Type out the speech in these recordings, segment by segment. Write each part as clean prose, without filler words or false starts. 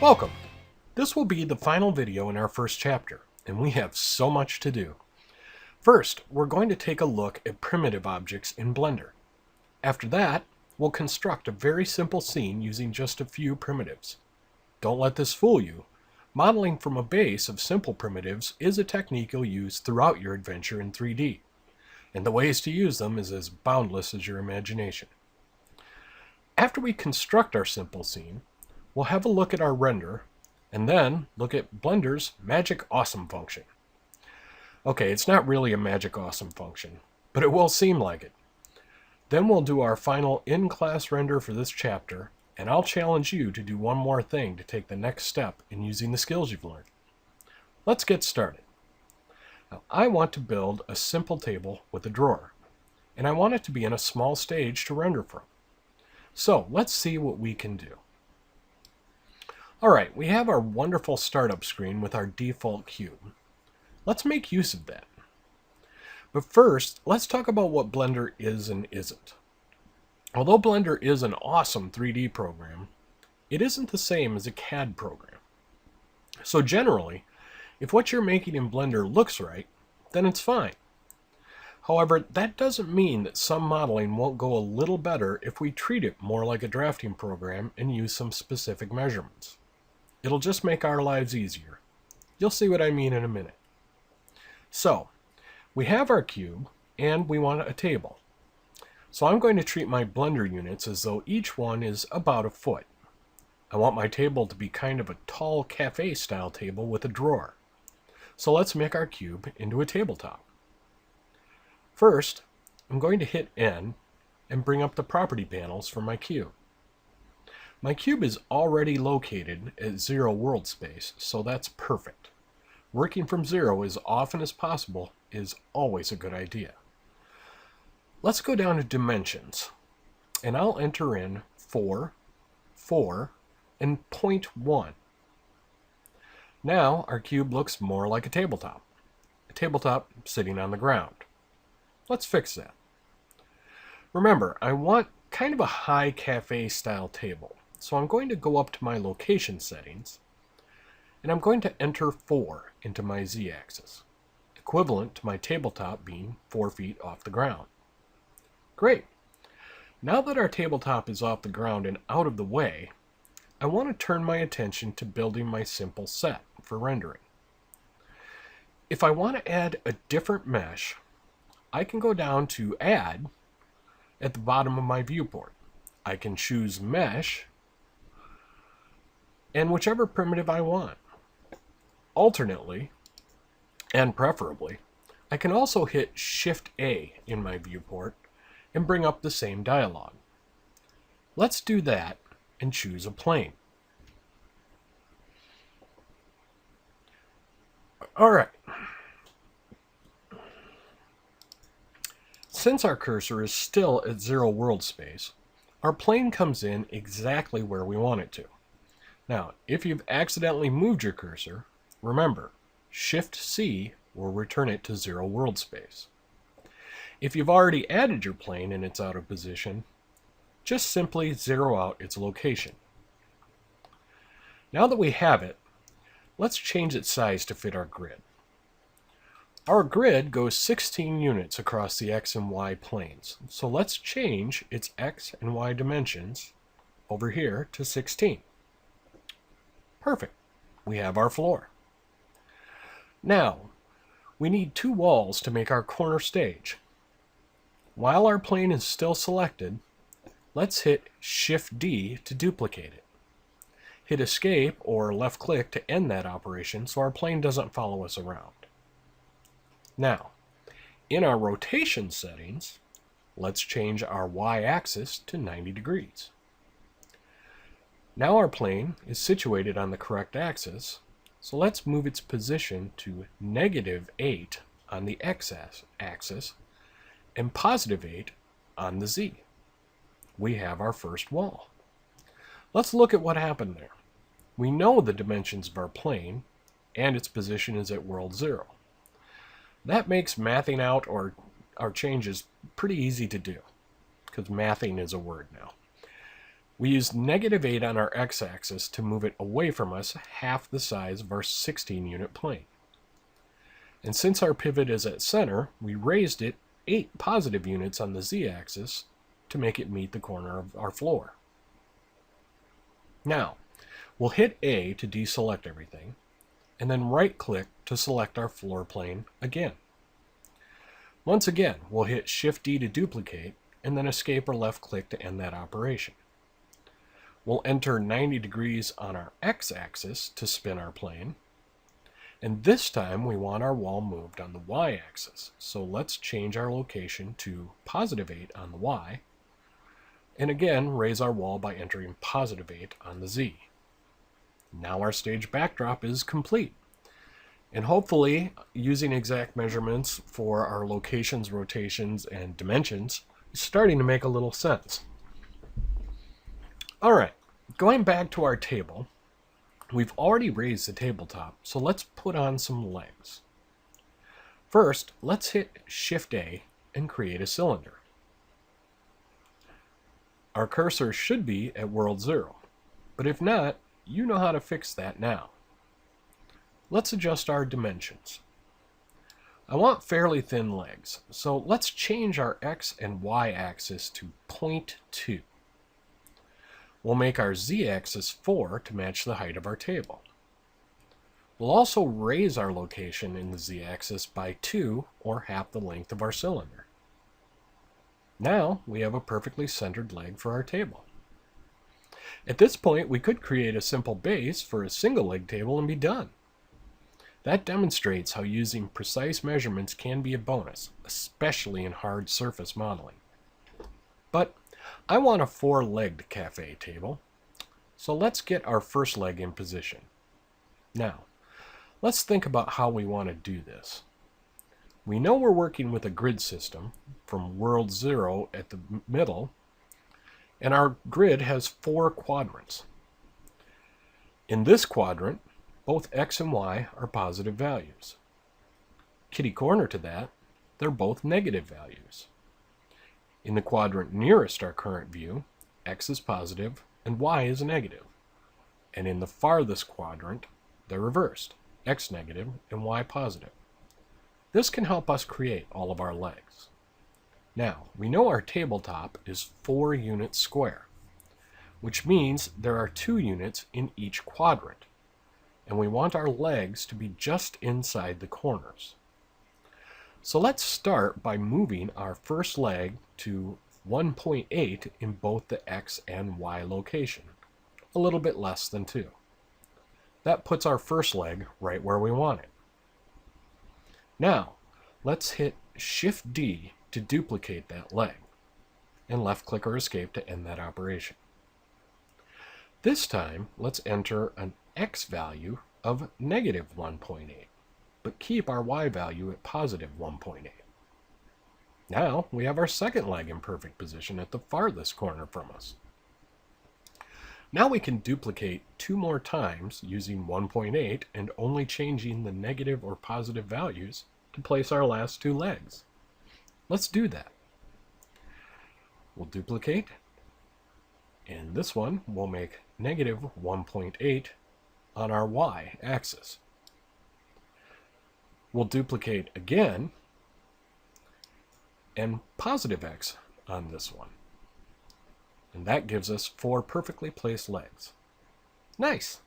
Welcome! This will be the final video in our first chapter, and we have so much to do. First, we're going to take a look at primitive objects in Blender. After that, we'll construct a very simple scene using just a few primitives. Don't let this fool you. Modeling from a base of simple primitives is a technique you'll use throughout your adventure in 3D, and the ways to use them is as boundless as your imagination. After we construct our simple scene, we'll have a look at our render, and then look at Blender's Magic Awesome function. Okay, it's not really a Magic Awesome function, but it will seem like it. Then we'll do our final in-class render for this chapter, and I'll challenge you to do one more thing to take the next step in using the skills you've learned. Let's get started. Now, I want to build a simple table with a drawer, and I want it to be in a small stage to render from. So let's see what we can do. Alright, we have our wonderful startup screen with our default cube. Let's make use of that. But first, let's talk about what Blender is and isn't. Although Blender is an awesome 3D program, it isn't the same as a CAD program. So generally, if what you're making in Blender looks right, then it's fine. However, that doesn't mean that some modeling won't go a little better if we treat it more like a drafting program and use some specific measurements. It'll just make our lives easier. You'll see what I mean in a minute. So, we have our cube, and we want a table. So I'm going to treat my Blender units as though each one is about a foot. I want my table to be kind of a tall cafe-style table with a drawer. So let's make our cube into a tabletop. First, I'm going to hit N and bring up the property panels for my cube. My cube is already located at 0 world space, so that's perfect. Working from 0 as often as possible is always a good idea. Let's go down to dimensions, and I'll enter in 4, 4, and 0.1. Now our cube looks more like a tabletop sitting on the ground. Let's fix that. Remember, I want kind of a high cafe style table. So I'm going to go up to my location settings, and I'm going to enter 4 into my z-axis, equivalent to my tabletop being 4 feet off the ground. Great. Now that our tabletop is off the ground and out of the way, I want to turn my attention to building my simple set for rendering. If I want to add a different mesh, I can go down to Add at the bottom of my viewport. I can choose Mesh and whichever primitive I want. Alternately, and preferably, I can also hit Shift-A in my viewport and bring up the same dialog. Let's do that and choose a plane. Alright. Since our cursor is still at 0 world space, our plane comes in exactly where we want it to. Now, if you've accidentally moved your cursor, remember, Shift-C will return it to 0 world space. If you've already added your plane and it's out of position, just simply zero out its location. Now that we have it, let's change its size to fit our grid. Our grid goes 16 units across the X and Y planes, so let's change its X and Y dimensions over here to 16. Perfect. We have our floor. Now, we need 2 walls to make our corner stage. While our plane is still selected, let's hit Shift-D to duplicate it. Hit Escape or left click to end that operation so our plane doesn't follow us around. Now, in our rotation settings, let's change our Y-axis to 90 degrees. Now our plane is situated on the correct axis, so let's move its position to -8 on the X-axis and +8 on the Z. We have our first wall. Let's look at what happened there. We know the dimensions of our plane, and its position is at world 0. That makes mathing out our changes pretty easy to do, because mathing is a word now. We used -8 on our x-axis to move it away from us half the size of our 16-unit plane. And since our pivot is at center, we raised it 8 positive units on the z-axis to make it meet the corner of our floor. Now, we'll hit A to deselect everything, and then right-click to select our floor plane again. Once again, we'll hit Shift-D to duplicate, and then Escape or left-click to end that operation. We'll enter 90 degrees on our x-axis to spin our plane, and this time we want our wall moved on the y-axis, so let's change our location to +8 on the y, and again raise our wall by entering +8 on the z. Now our stage backdrop is complete. And hopefully, using exact measurements for our locations, rotations, and dimensions is starting to make a little sense. Alright, going back to our table, we've already raised the tabletop, so let's put on some legs. First, let's hit Shift-A and create a cylinder. Our cursor should be at World 0, but if not, you know how to fix that now. Let's adjust our dimensions. I want fairly thin legs, so let's change our x and y axis to 0.2. We'll make our z-axis 4 to match the height of our table. We'll also raise our location in the z-axis by 2, or half the length of our cylinder. Now we have a perfectly centered leg for our table. At this point, we could create a simple base for a single leg table and be done. That demonstrates how using precise measurements can be a bonus, especially in hard surface modeling. But I want a 4-legged cafe table, so let's get our first leg in position. Now, let's think about how we want to do this. We know we're working with a grid system from World 0 at the middle, and our grid has 4 quadrants. In this quadrant, both x and y are positive values. Kitty corner to that, they're both negative values. In the quadrant nearest our current view, x is positive and y is negative. And in the farthest quadrant, they're reversed, x negative and y positive. This can help us create all of our legs. Now, we know our tabletop is 4 units square, which means there are 2 units in each quadrant, and we want our legs to be just inside the corners. So let's start by moving our first leg to 1.8 in both the x and y location, a little bit less than 2. That puts our first leg right where we want it. Now, let's hit Shift-D to duplicate that leg, and left-click or escape to end that operation. This time, let's enter an x value of -1.8, but keep our y value at +1.8. Now, we have our second leg in perfect position at the farthest corner from us. Now we can duplicate 2 more times using 1.8 and only changing the negative or positive values to place our last 2 legs. Let's do that. We'll duplicate, and this one will make -1.8 on our y-axis. We'll duplicate again, and positive x on this one. And that gives us 4 perfectly placed legs. Nice!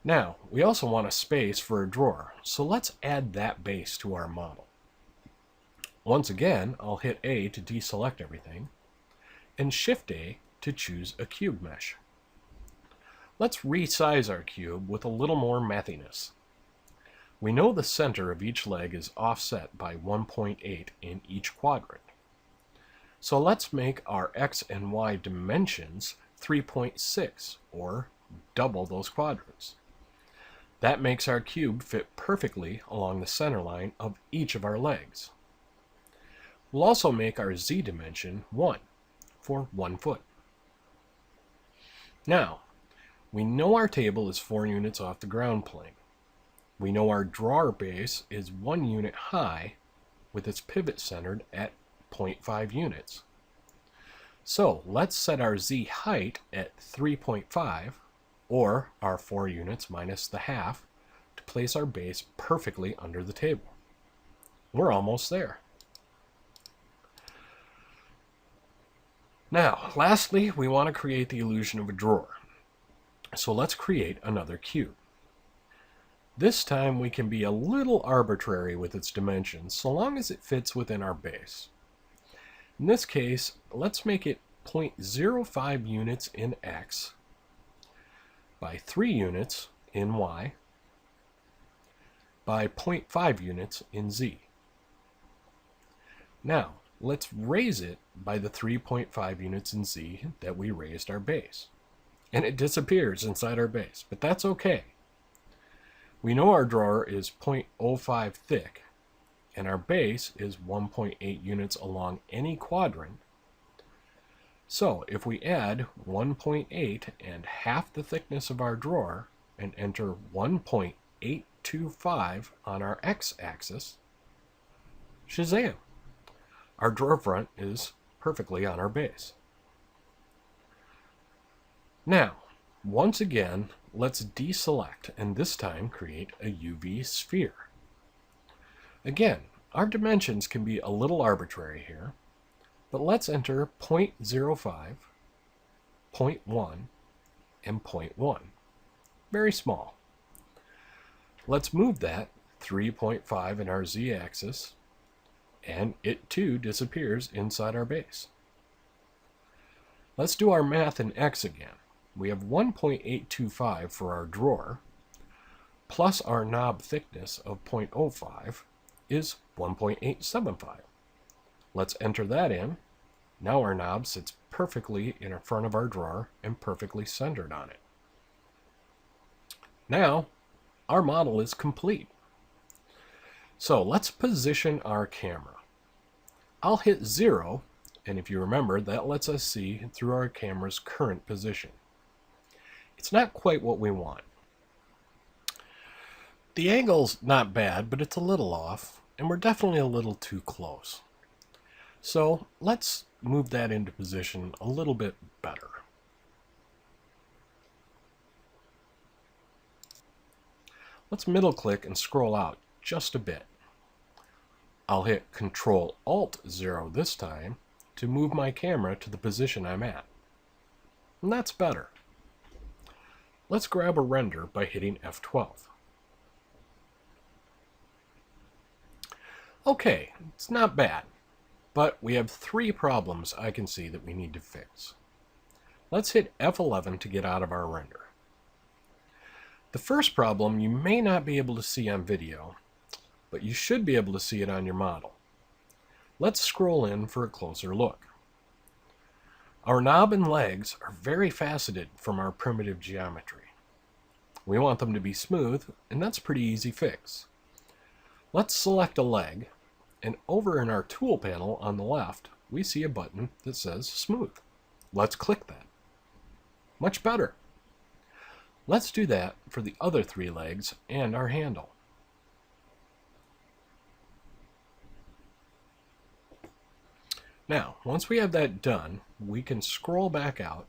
Now, we also want a space for a drawer, so let's add that base to our model. Once again, I'll hit A to deselect everything, and Shift-A to choose a cube mesh. Let's resize our cube with a little more mathiness. We know the center of each leg is offset by 1.8 in each quadrant. So let's make our x and y dimensions 3.6, or double those quadrants. That makes our cube fit perfectly along the center line of each of our legs. We'll also make our z dimension 1, for 1 foot. Now, we know our table is 4 units off the ground plane. We know our drawer base is 1 unit high, with its pivot centered at 0.5 units. So let's set our Z height at 3.5, or our 4 units minus the half, to place our base perfectly under the table. We're almost there. Now, lastly, we want to create the illusion of a drawer. So let's create another cube. This time we can be a little arbitrary with its dimensions, so long as it fits within our base. In this case, let's make it 0.05 units in X by 3 units in Y by 0.5 units in Z. Now, let's raise it by the 3.5 units in Z that we raised our base. And it disappears inside our base, but that's okay. We know our drawer is 0.05 thick, and our base is 1.8 units along any quadrant. So if we add 1.8 and half the thickness of our drawer and enter 1.825 on our x-axis, shazam! Our drawer front is perfectly on our base. Now, once again, let's deselect and this time create a UV sphere. Again, our dimensions can be a little arbitrary here, but let's enter 0.05, 0.1, and 0.1. Very small. Let's move that 3.5 in our z-axis, and it too disappears inside our base. Let's do our math in x again. We have 1.825 for our drawer, plus our knob thickness of 0.05 is 1.875. Let's enter that in. Now our knob sits perfectly in front of our drawer and perfectly centered on it. Now, our model is complete. So let's position our camera. I'll hit 0, and if you remember, that lets us see through our camera's current position. It's not quite what we want. The angle's not bad, but it's a little off, and we're definitely a little too close. So let's move that into position a little bit better. Let's middle click and scroll out just a bit. I'll hit Control-Alt-0 this time to move my camera to the position I'm at. And that's better. Let's grab a render by hitting F12. Okay, it's not bad, but we have 3 problems I can see that we need to fix. Let's hit F11 to get out of our render. The first problem you may not be able to see on video, but you should be able to see it on your model. Let's scroll in for a closer look. Our knob and legs are very faceted from our primitive geometry. We want them to be smooth, and that's a pretty easy fix. Let's select a leg, and over in our tool panel on the left, we see a button that says Smooth. Let's click that. Much better. Let's do that for the other 3 legs and our handle. Now, once we have that done, we can scroll back out,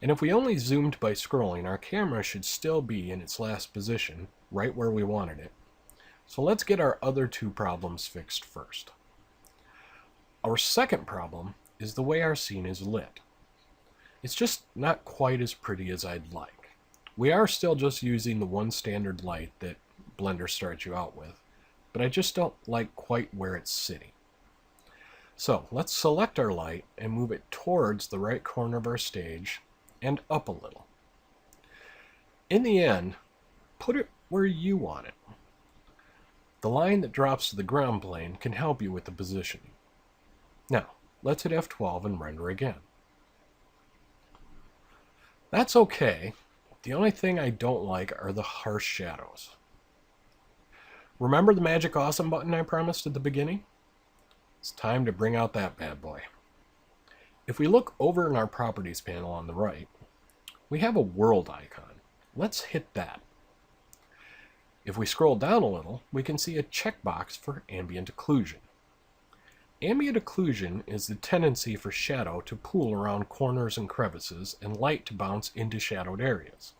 and if we only zoomed by scrolling, our camera should still be in its last position, right where we wanted it. So let's get our other 2 problems fixed first. Our second problem is the way our scene is lit. It's just not quite as pretty as I'd like. We are still just using the one standard light that Blender starts you out with, but I just don't like quite where it's sitting. So let's select our light and move it towards the right corner of our stage and up a little. In the end, put it where you want it. The line that drops to the ground plane can help you with the positioning. Now, let's hit F12 and render again. That's okay. The only thing I don't like are the harsh shadows. Remember the Magic Awesome button I promised at the beginning? It's time to bring out that bad boy. If we look over in our Properties panel on the right, we have a world icon. Let's hit that. If we scroll down a little, we can see a checkbox for ambient occlusion. Ambient occlusion is the tendency for shadow to pool around corners and crevices and light to bounce into shadowed areas.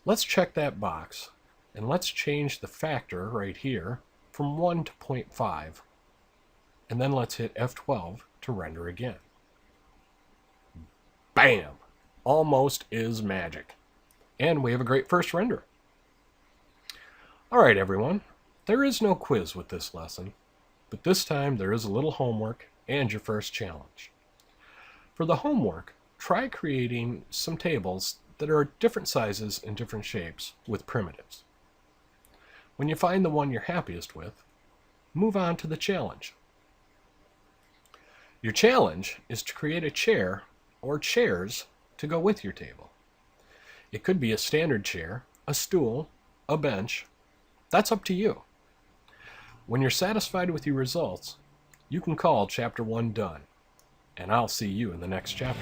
Let's check that box, and let's change the factor right here from 1 to 0.5, and then let's hit F12 to render again. Bam! Almost is magic. And we have a great first render. Alright everyone, there is no quiz with this lesson, but this time there is a little homework and your first challenge. For the homework, try creating some tables that are different sizes and different shapes with primitives. When you find the one you're happiest with, move on to the challenge. Your challenge is to create a chair or chairs to go with your table. It could be a standard chair, a stool, a bench. That's up to you. When you're satisfied with your results, you can call Chapter 1 done, and I'll see you in the next chapter.